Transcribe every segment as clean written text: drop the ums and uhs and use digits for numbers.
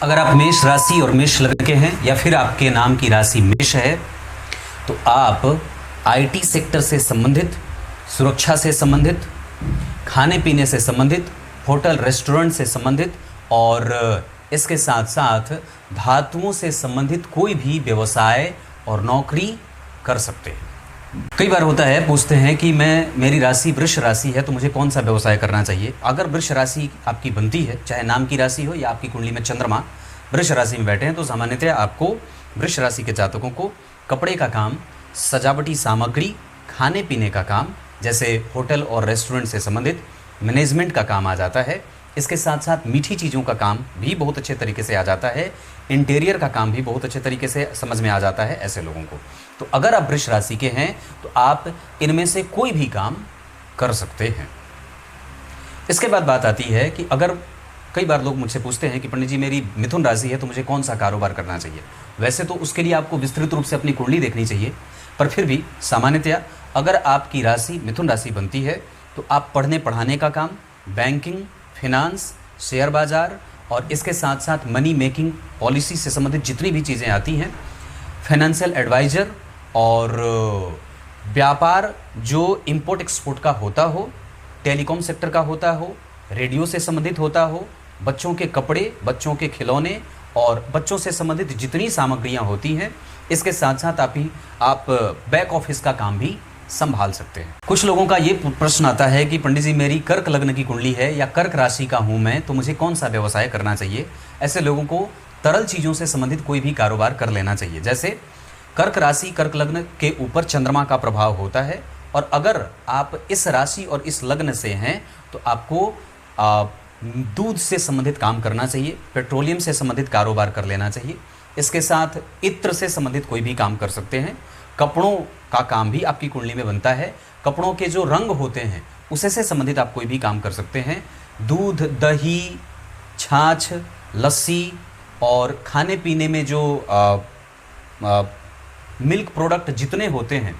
अगर आप मेष राशि और मेष लग्न के हैं या फिर आपके नाम की राशि मेष है तो आप आईटी सेक्टर से संबंधित, सुरक्षा से संबंधित, खाने पीने से संबंधित, होटल रेस्टोरेंट से संबंधित और इसके साथ साथ धातुओं से संबंधित कोई भी व्यवसाय और नौकरी कर सकते हैं। कई बार होता है, पूछते हैं कि मेरी राशि वृष राशि है तो मुझे कौन सा व्यवसाय करना चाहिए। अगर वृष राशि आपकी बनती है, चाहे नाम की राशि हो या आपकी कुंडली में चंद्रमा वृष राशि में बैठे हैं, तो सामान्यतः आपको वृष राशि के जातकों को कपड़े का काम, सजावटी सामग्री, खाने पीने का काम जैसे होटल और रेस्टोरेंट से संबंधित मैनेजमेंट का काम आ जाता है। इसके साथ साथ मीठी चीज़ों का काम भी बहुत अच्छे तरीके से आ जाता है। इंटीरियर का काम भी बहुत अच्छे तरीके से समझ में आ जाता है ऐसे लोगों को। तो अगर आप वृष राशि के हैं तो आप इनमें से कोई भी काम कर सकते हैं। इसके बाद बात आती है कि अगर कई बार लोग मुझसे पूछते हैं कि पंडित जी मेरी मिथुन राशि है तो मुझे कौन सा कारोबार करना चाहिए। वैसे तो उसके लिए आपको विस्तृत रूप से अपनी कुंडली देखनी चाहिए, पर फिर भी सामान्यतया अगर आपकी राशि मिथुन राशि बनती है तो आप पढ़ने पढ़ाने का काम, बैंकिंग, फिनांस, शेयर बाज़ार और इसके साथ साथ मनी मेकिंग पॉलिसी से संबंधित जितनी भी चीज़ें आती हैं, फाइनेंशियल एडवाइज़र और व्यापार जो इंपोर्ट एक्सपोर्ट का होता हो, टेलीकॉम सेक्टर का होता हो, रेडियो से संबंधित होता हो, बच्चों के कपड़े, बच्चों के खिलौने और बच्चों से संबंधित जितनी सामग्रियां होती हैं, इसके साथ साथ आप बैक ऑफिस का काम भी संभाल सकते हैं। कुछ लोगों का ये प्रश्न आता है कि पंडित जी मेरी कर्क लग्न की कुंडली है या कर्क राशि का हूँ मैं, तो मुझे कौन सा व्यवसाय करना चाहिए। ऐसे लोगों को तरल चीज़ों से संबंधित कोई भी कारोबार कर लेना चाहिए। जैसे कर्क राशि, कर्क लग्न के ऊपर चंद्रमा का प्रभाव होता है और अगर आप इस राशि और इस लग्न से हैं तो आपको दूध से संबंधित काम करना चाहिए, पेट्रोलियम से संबंधित कारोबार कर लेना चाहिए। इसके साथ इत्र से संबंधित कोई भी काम कर सकते हैं। कपड़ों का काम भी आपकी कुंडली में बनता है, कपड़ों के जो रंग होते हैं उसे से संबंधित आप कोई भी काम कर सकते हैं। दूध, दही, छाछ, लस्सी और खाने पीने में जो मिल्क प्रोडक्ट जितने होते हैं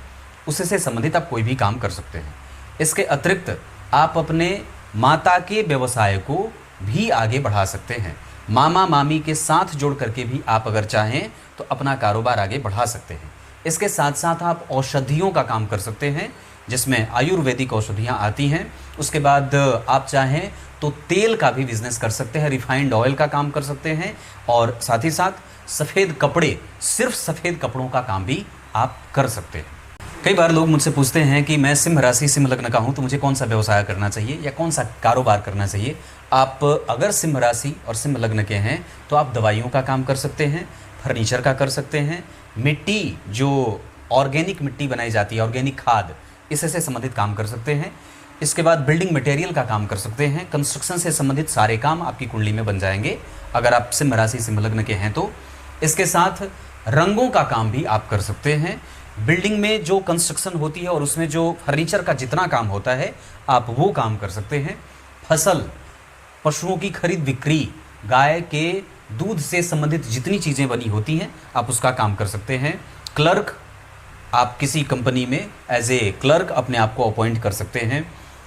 उससे से संबंधित आप कोई भी काम कर सकते हैं। इसके अतिरिक्त आप अपने माता के व्यवसाय को भी आगे बढ़ा सकते हैं। मामा मामी के साथ जोड़ करके भी आप अगर चाहें तो अपना कारोबार आगे बढ़ा सकते हैं। इसके साथ साथ आप औषधियों का काम कर सकते हैं, जिसमें आयुर्वेदिक औषधियाँ आती हैं। उसके बाद आप चाहें तो तेल का भी बिजनेस कर सकते हैं, रिफाइंड ऑयल का काम कर सकते हैं और साथ ही साथ सफ़ेद कपड़े, सिर्फ सफ़ेद कपड़ों का काम भी आप कर सकते हैं। कई बार लोग मुझसे पूछते हैं कि मैं सिंह राशि सिंह लग्न का हूं तो मुझे कौन सा व्यवसाय करना चाहिए या कौन सा कारोबार करना चाहिए। आप अगर सिंह राशि और सिंह लग्न के हैं तो आप दवाइयों का काम कर सकते हैं, फर्नीचर का कर सकते हैं, मिट्टी जो ऑर्गेनिक मिट्टी बनाई जाती है, ऑर्गेनिक खाद, इससे से संबंधित काम कर सकते हैं। इसके बाद बिल्डिंग मटेरियल का काम कर सकते हैं। कंस्ट्रक्शन से संबंधित सारे काम आपकी कुंडली में बन जाएंगे अगर आप सिंह राशि सिंह लग्न के हैं तो। इसके साथ रंगों का काम भी आप कर सकते हैं। बिल्डिंग में जो कंस्ट्रक्शन होती है और उसमें जो फर्नीचर का जितना काम होता है आप वो काम कर सकते हैं। फसल, पशुओं की खरीद बिक्री, गाय के दूध से संबंधित जितनी चीज़ें बनी होती हैं आप उसका काम कर सकते हैं। क्लर्क, आप किसी कंपनी में एज ए क्लर्क अपने आप को अपॉइंट कर सकते हैं।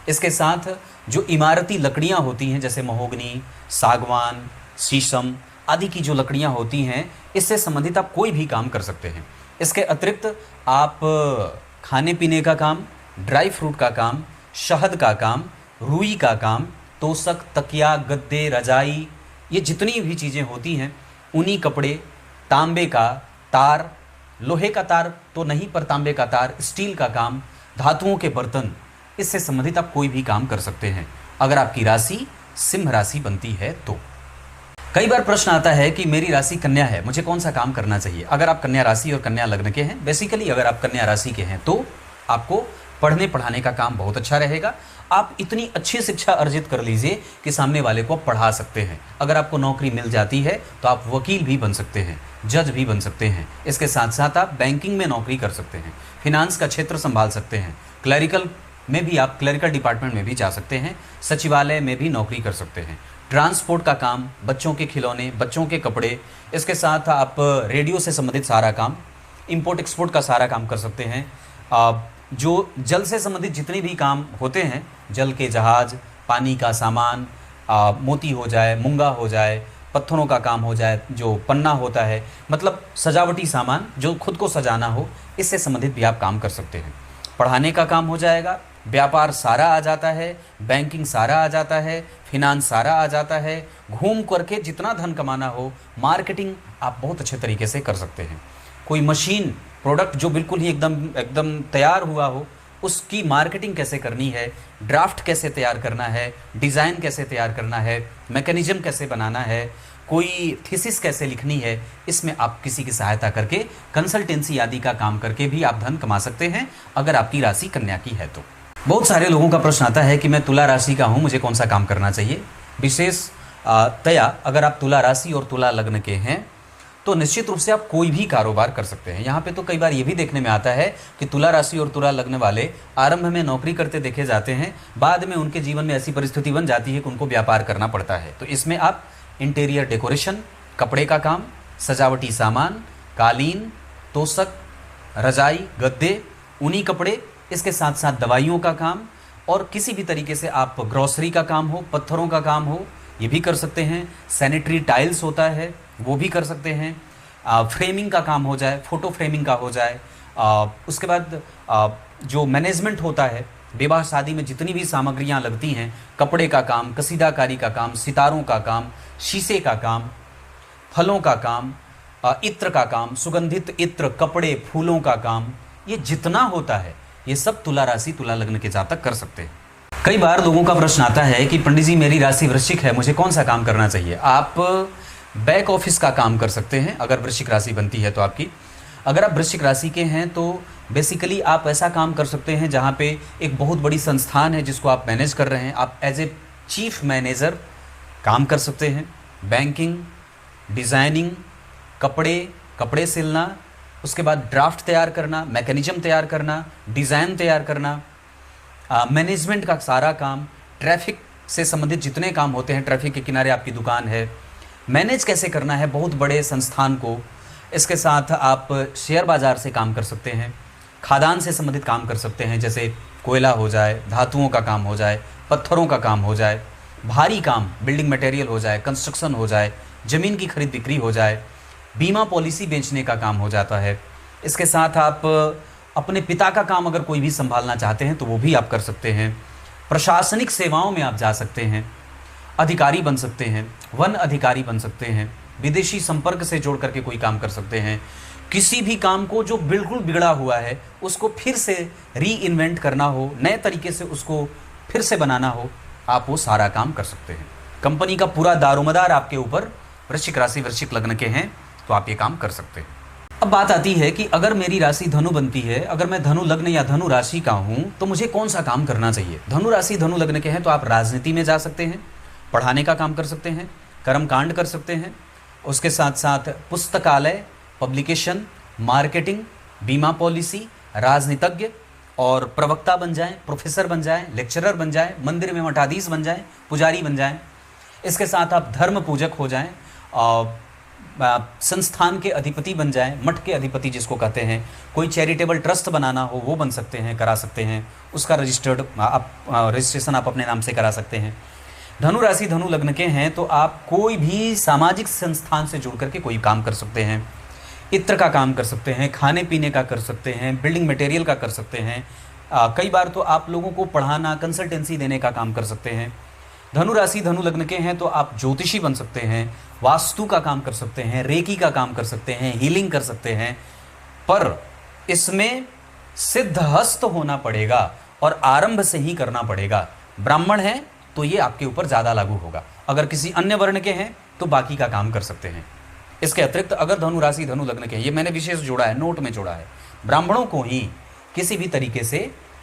इसके साथ जो इमारती लकड़ियाँ होती हैं जैसे महोगनी, सागवान, शीशम आदि की जो लकड़ियाँ होती हैं, इससे संबंधित आप कोई भी काम कर सकते हैं। इसके अतिरिक्त आप खाने पीने का काम, ड्राई फ्रूट का काम, शहद का काम, रुई का काम, तोशक, तकिया, गद्दे, रजाई, ये जितनी भी चीज़ें होती हैं, ऊनी कपड़े, तांबे का तार, लोहे का तार तो नहीं पर तांबे का तार, स्टील का काम, धातुओं के बर्तन, इससे संबंधित आप कोई भी काम कर सकते हैं अगर आपकी राशि सिंह राशि बनती है तो। कई बार प्रश्न आता है कि मेरी राशि कन्या है, मुझे कौन सा काम करना चाहिए। अगर आप कन्या राशि और कन्या लग्न के हैं, बेसिकली अगर आप कन्या राशि के हैं तो आपको पढ़ने पढ़ाने का काम बहुत अच्छा रहेगा। आप इतनी अच्छी शिक्षा अर्जित कर लीजिए कि सामने वाले को पढ़ा सकते हैं। अगर आपको नौकरी मिल जाती है तो आप वकील भी बन सकते हैं, जज भी बन सकते हैं। इसके साथ साथ आप बैंकिंग में नौकरी कर सकते हैं, फिनांस का क्षेत्र संभाल सकते हैं, क्लरिकल में भी आप क्लरिकल डिपार्टमेंट में भी जा सकते हैं, सचिवालय में भी नौकरी कर सकते हैं। ट्रांसपोर्ट का काम, बच्चों के खिलौने, बच्चों के कपड़े, इसके साथ आप रेडियो से संबंधित सारा काम, इंपोर्ट एक्सपोर्ट का सारा काम कर सकते हैं। जो जल से संबंधित जितने भी काम होते हैं, जल के जहाज, पानी का सामान, मोती हो जाए, मूंगा हो जाए, पत्थरों का काम हो जाए, जो पन्ना होता है, मतलब सजावटी सामान जो खुद को सजाना हो, इससे संबंधित भी आप काम कर सकते हैं। पढ़ाने का काम हो जाएगा, व्यापार सारा आ जाता है, बैंकिंग सारा आ जाता है, फिनांस सारा आ जाता है, घूम करके जितना धन कमाना हो, मार्केटिंग आप बहुत अच्छे तरीके से कर सकते हैं। कोई मशीन प्रोडक्ट जो बिल्कुल ही एकदम एकदम तैयार हुआ हो, उसकी मार्केटिंग कैसे करनी है, ड्राफ्ट कैसे तैयार करना है, डिज़ाइन कैसे तैयार करना है, मैकेनिज्म कैसे बनाना है, कोई थीसिस कैसे लिखनी है, इसमें आप किसी की सहायता करके कंसल्टेंसी आदि का काम करके भी आप धन कमा सकते हैं, अगर आपकी राशि कन्या की है तो। बहुत सारे लोगों का प्रश्न आता है कि मैं तुला राशि का हूँ, मुझे कौन सा काम करना चाहिए। विशेष तया अगर आप तुला राशि और तुला लग्न के हैं तो निश्चित रूप से आप कोई भी कारोबार कर सकते हैं। यहाँ पे तो कई बार ये भी देखने में आता है कि तुला राशि और तुला लग्न वाले आरंभ में नौकरी करते देखे जाते हैं, बाद में उनके जीवन में ऐसी परिस्थिति बन जाती है कि उनको व्यापार करना पड़ता है। तो इसमें आप इंटीरियर डेकोरेशन, कपड़े का काम, सजावटी सामान, कालीन, तोशक, रजाई, गद्दे, ऊनी कपड़े, इसके साथ साथ दवाइयों का काम, और किसी भी तरीके से आप ग्रॉसरी का काम हो, पत्थरों का काम हो, ये भी कर सकते हैं। सैनिटरी टाइल्स होता है, वो भी कर सकते हैं। फ्रेमिंग का काम हो जाए, फ़ोटो फ्रेमिंग का हो जाए। उसके बाद जो मैनेजमेंट होता है, विवाह शादी में जितनी भी सामग्रियां लगती हैं, कपड़े का काम, कसीदाकारी का काम, सितारों का काम, शीशे का काम, फलों का काम, इत्र का काम, सुगंधित इत्र, कपड़े, फूलों का काम, ये जितना होता है ये सब तुला राशि तुला लग्न के जातक कर सकते हैं। कई बार लोगों का प्रश्न आता है कि पंडित जी मेरी राशि वृश्चिक है, मुझे कौन सा काम करना चाहिए। आप बैक ऑफिस का काम कर सकते हैं अगर वृश्चिक राशि बनती है तो आपकी। अगर आप वृश्चिक राशि के हैं तो बेसिकली आप ऐसा काम कर सकते हैं जहाँ पे एक बहुत बड़ी संस्थान है जिसको आप मैनेज कर रहे हैं, आप एज ए चीफ मैनेजर काम कर सकते हैं। बैंकिंग, डिज़ाइनिंग, कपड़े सिलना, उसके बाद ड्राफ्ट तैयार करना, मैकेनिज्म तैयार करना, डिज़ाइन तैयार करना, मैनेजमेंट का सारा काम, ट्रैफिक से संबंधित जितने काम होते हैं, ट्रैफिक के किनारे आपकी दुकान है, मैनेज कैसे करना है बहुत बड़े संस्थान को। इसके साथ आप शेयर बाज़ार से काम कर सकते हैं, खादान से संबंधित काम कर सकते हैं, जैसे कोयला हो जाए, धातुओं का काम हो जाए, पत्थरों का काम हो जाए, भारी काम बिल्डिंग मटेरियल हो जाए, कंस्ट्रक्शन हो जाए, ज़मीन की खरीद बिक्री हो जाए, बीमा पॉलिसी बेचने का काम हो जाता है। इसके साथ आप अपने पिता का काम अगर कोई भी संभालना चाहते हैं तो वो भी आप कर सकते हैं। प्रशासनिक सेवाओं में आप जा सकते हैं, अधिकारी बन सकते हैं, वन अधिकारी बन सकते हैं, विदेशी संपर्क से जोड़ करके कोई काम कर सकते हैं। किसी भी काम को जो बिल्कुल बिगड़ा हुआ है उसको फिर से री इन्वेंट करना हो, नए तरीके से उसको फिर से बनाना हो, आप वो सारा काम कर सकते हैं। कंपनी का पूरा दारोमदार आपके ऊपर वृश्चिक राशि वृश्चिक लग्न के हैं तो आप ये काम कर सकते हैं। अब बात आती है कि अगर मेरी राशि धनु बनती है, अगर मैं धनु लग्न या धनु राशि का हूँ तो मुझे कौन सा काम करना चाहिए। धनु राशि धनु लग्न के हैं तो आप राजनीति में जा सकते हैं, पढ़ाने का काम कर सकते हैं, कर्मकांड कर सकते हैं। उसके साथ साथ पुस्तकालय, पब्लिकेशन, मार्केटिंग, बीमा पॉलिसी, राजनीतिज्ञ और प्रवक्ता बन जाएं, प्रोफेसर बन जाएं, लेक्चरर बन जाएं, मंदिर में मठाधीश बन जाएं, पुजारी बन जाएं। इसके साथ आप धर्म पूजक हो जाएं, संस्थान के अधिपति बन जाएं, मठ के अधिपति जिसको कहते हैं। कोई चैरिटेबल ट्रस्ट बनाना हो वो बन सकते हैं, करा सकते हैं, उसका रजिस्ट्रेशन आप अपने नाम से करा सकते हैं। धनु राशि धनु लग्न के हैं तो आप कोई भी सामाजिक संस्थान से जुड़ करके कोई काम कर सकते हैं। इत्र का काम कर सकते हैं, खाने पीने का कर सकते हैं, बिल्डिंग मटेरियल का कर सकते हैं। कई बार तो आप लोगों को पढ़ाना, कंसल्टेंसी देने का काम कर सकते हैं। धनु राशि धनु लग्न के हैं तो आप ज्योतिषी बन सकते हैं, वास्तु का काम कर सकते हैं, रेकी का काम कर सकते हैं, हीलिंग कर सकते हैं। पर इसमें सिद्धहस्त होना पड़ेगा और आरंभ से ही करना पड़ेगा। ब्राह्मण है तो ये आपके ऊपर ज़्यादा लागू होगा, अगर किसी अन्य वर्ण के हैं तो बाकी का काम कर सकते हैं। इसके अतिरिक्त अगर धनु राशि धनु लग्न के हैं, ये मैंने विशेष जोड़ा है, नोट में जोड़ा है, ब्राह्मणों को ही किसी भी तरीके से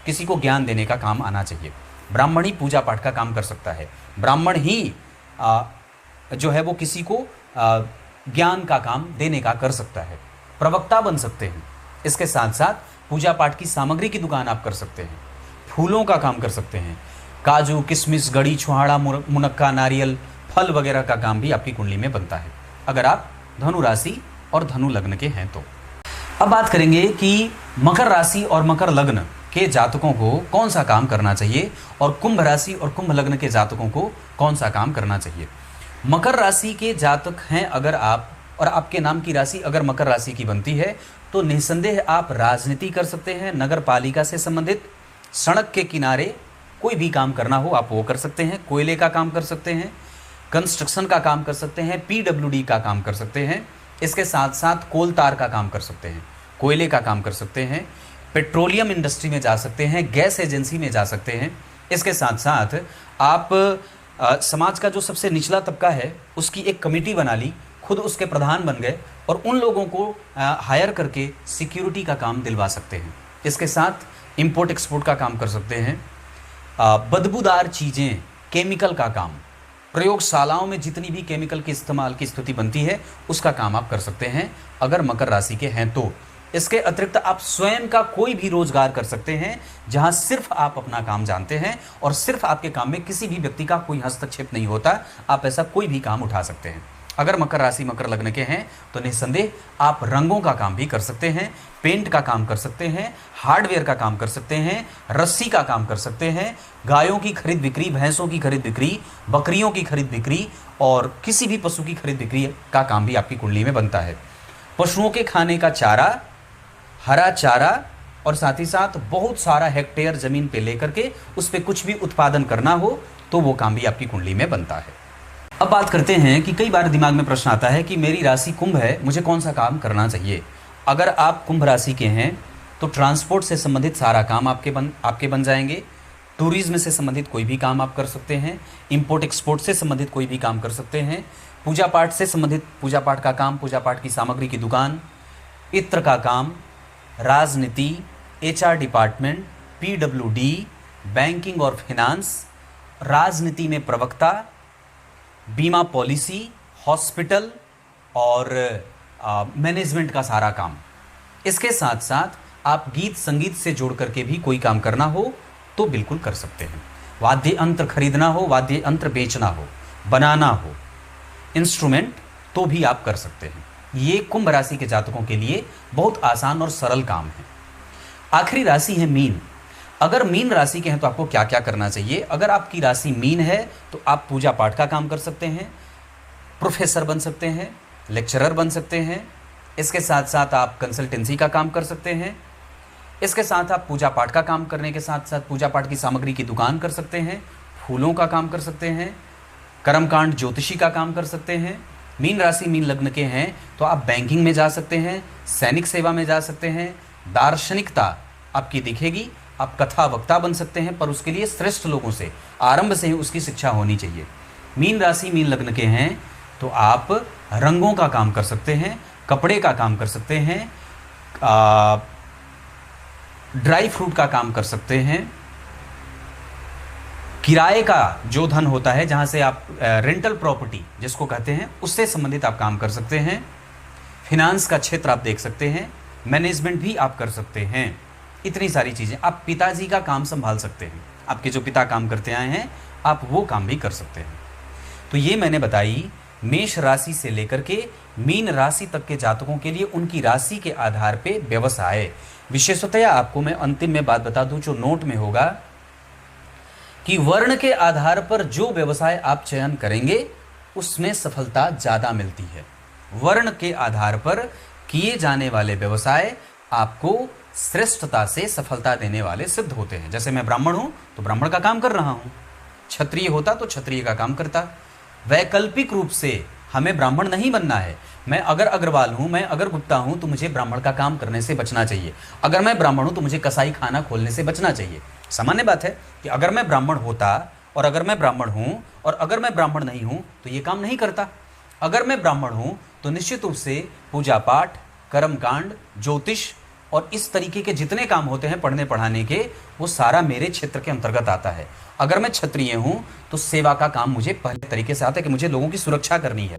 किसी को ज्ञान देने का काम आना चाहिए। ब्राह्मण ही पूजा पाठ का काम कर सकता है, ब्राह्मण ही जो है वो किसी को ज्ञान का काम देने का कर सकता है, प्रवक्ता बन सकते हैं। इसके साथ साथ पूजा पाठ की सामग्री की दुकान आप कर सकते हैं, फूलों का काम कर सकते हैं, काजू, किशमिश, गड़ी, छुहाड़ा, मुनक्का, नारियल, फल वगैरह का काम भी आपकी कुंडली में बनता है अगर आप धनु राशि और धनु लग्न के हैं तो। अब बात करेंगे कि मकर राशि और मकर लग्न के जातकों को कौन सा काम करना चाहिए और कुंभ राशि और कुंभ लग्न के जातकों को कौन सा काम करना चाहिए। मकर राशि के जातक हैं अगर आप, और आपके नाम की राशि अगर मकर राशि की बनती है, तो निस्संदेह आप राजनीति कर सकते हैं, नगर पालिका से संबंधित, सड़क के किनारे कोई भी काम करना हो आप वो कर सकते हैं, कोयले का काम कर सकते हैं, कंस्ट्रक्शन का काम कर सकते हैं, पीडब्ल्यूडी का काम कर सकते हैं, इसके साथ साथ कोल तार का काम कर सकते हैं, कोयले का काम कर सकते हैं, पेट्रोलियम इंडस्ट्री में जा सकते हैं, गैस एजेंसी में जा सकते हैं। इसके साथ साथ आप समाज का जो सबसे निचला तबका है उसकी एक कमेटी बना ली, खुद उसके प्रधान बन गए और उन लोगों को हायर करके सिक्योरिटी का काम दिलवा सकते हैं। इसके साथ इंपोर्ट एक्सपोर्ट का काम कर सकते हैं, बदबूदार चीज़ें, केमिकल का काम, प्रयोगशालाओं में जितनी भी केमिकल के इस्तेमाल की स्थिति बनती है उसका काम आप कर सकते हैं अगर मकर राशि के हैं तो। इसके अतिरिक्त आप स्वयं का कोई भी रोजगार कर सकते हैं जहां सिर्फ आप अपना काम जानते हैं और सिर्फ आपके काम में किसी भी व्यक्ति का कोई हस्तक्षेप नहीं होता, आप ऐसा कोई भी काम उठा सकते हैं। अगर मकर राशि मकर लग्न के हैं तो निस्संदेह आप रंगों का काम भी कर सकते हैं, पेंट का काम कर सकते हैं, हार्डवेयर का काम कर सकते हैं, रस्सी का काम कर सकते हैं, गायों की खरीद बिक्री, भैंसों की खरीद बिक्री, बकरियों की खरीद बिक्री और किसी भी पशु की खरीद बिक्री का काम भी आपकी कुंडली में बनता है। पशुओं के खाने का चारा, हरा चारा और साथ ही साथ बहुत सारा हेक्टेयर ज़मीन पे लेकर के उस पर कुछ भी उत्पादन करना हो तो वो काम भी आपकी कुंडली में बनता है। अब बात करते हैं कि कई बार दिमाग में प्रश्न आता है कि मेरी राशि कुंभ है, मुझे कौन सा काम करना चाहिए। अगर आप कुंभ राशि के हैं तो ट्रांसपोर्ट से संबंधित सारा काम आपके बन जाएंगे, टूरिज्म से संबंधित कोई भी काम आप कर सकते हैं, इंपोर्ट एक्सपोर्ट से संबंधित कोई भी काम कर सकते हैं, पूजा पाठ से संबंधित पूजा पाठ का काम, पूजा पाठ की सामग्री की दुकान, इत्र का काम, राजनीति, एचआर डिपार्टमेंट, पीडब्ल्यूडी, बैंकिंग और फाइनेंस, राजनीति में प्रवक्ता, बीमा पॉलिसी, हॉस्पिटल और मैनेजमेंट का सारा काम। इसके साथ साथ आप गीत संगीत से जोड़ करके भी कोई काम करना हो तो बिल्कुल कर सकते हैं। वाद्य यंत्र खरीदना हो, वाद्य यंत्र बेचना हो, बनाना हो, इंस्ट्रूमेंट, तो भी आप कर सकते हैं। ये कुंभ राशि के जातकों के लिए बहुत आसान और सरल काम है। आखिरी राशि है मीन। अगर मीन राशि के हैं तो आपको क्या क्या करना चाहिए। अगर आपकी राशि मीन है तो आप पूजा पाठ का काम कर सकते हैं, प्रोफेसर बन सकते हैं, लेक्चरर बन सकते हैं। इसके साथ साथ आप कंसल्टेंसी का काम कर सकते हैं। इसके साथ आप पूजा पाठ का काम करने के साथ साथ पूजा पाठ की सामग्री की दुकान कर सकते हैं, फूलों का काम कर सकते हैं, कर्मकांड ज्योतिषी का काम कर सकते हैं। मीन राशि मीन लग्न के हैं तो आप बैंकिंग में जा सकते हैं, सैनिक सेवा में जा सकते हैं, दार्शनिकता आपकी दिखेगी, आप कथा वक्ता बन सकते हैं, पर उसके लिए श्रेष्ठ लोगों से आरंभ से ही उसकी शिक्षा होनी चाहिए। मीन राशि मीन लग्न के हैं तो आप रंगों का काम कर सकते हैं, कपड़े का काम कर सकते हैं, ड्राई फ्रूट का काम कर सकते हैं, किराए का जो धन होता है जहां से आप रेंटल प्रॉपर्टी जिसको कहते हैं उससे संबंधित आप काम कर सकते हैं, फिनांस का क्षेत्र आप देख सकते हैं, मैनेजमेंट भी आप कर सकते हैं। इतनी सारी चीज़ें आप पिताजी का काम संभाल सकते हैं, आपके जो पिता काम करते आए हैं आप वो काम भी कर सकते हैं। तो ये मैंने बताई मेष राशि से लेकर के मीन राशि तक के जातकों के लिए उनकी राशि के आधार पे व्यवसाय। विशेषतया आपको मैं अंतिम में बात बता दूं जो नोट में होगा कि वर्ण के आधार पर जो व्यवसाय आप चयन करेंगे उसमें सफलता ज़्यादा मिलती है। वर्ण के आधार पर किए जाने वाले व्यवसाय आपको श्रेष्ठता से सफलता देने वाले सिद्ध होते हैं। जैसे मैं ब्राह्मण हूं तो ब्राह्मण का काम कर रहा हूं, क्षत्रिय होता तो क्षत्रिय का काम करता। वैकल्पिक रूप से हमें ब्राह्मण नहीं बनना है। मैं अगर अग्रवाल हूं, मैं अगर गुप्ता हूं तो मुझे ब्राह्मण का काम करने से बचना चाहिए। अगर मैं ब्राह्मण हूं तो मुझे कसाई खाना खोलने से बचना चाहिए। सामान्य बात है कि अगर मैं ब्राह्मण होता और अगर मैं ब्राह्मण हूं और अगर मैं ब्राह्मण नहीं हूं तो ये काम नहीं करता। अगर मैं ब्राह्मण हूं तो निश्चित रूप से पूजा पाठ, कर्मकांड, ज्योतिष और इस तरीके के जितने काम होते हैं पढ़ने पढ़ाने के, वो सारा मेरे क्षेत्र के अंतर्गत आता है। अगर मैं क्षत्रिय हूं तो सेवा का काम मुझे पहले तरीके से आता है कि मुझे लोगों की सुरक्षा करनी है।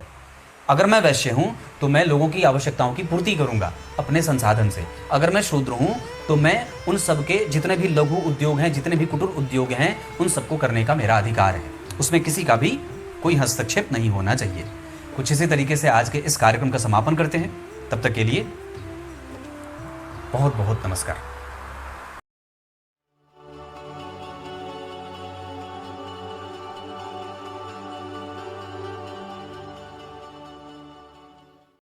अगर मैं वैश्य हूं तो मैं लोगों की आवश्यकताओं की पूर्ति करूंगा अपने संसाधन से। अगर मैं शूद्र हूं तो मैं उन सबके जितने भी लघु उद्योग हैं, जितने भी कुटीर उद्योग हैं, उन सबको करने का मेरा अधिकार है। उसमें किसी का भी कोई हस्तक्षेप नहीं होना चाहिए। कुछ इसी तरीके से आज के इस कार्यक्रम का समापन करते हैं। तब तक के लिए बहुत बहुत नमस्कार।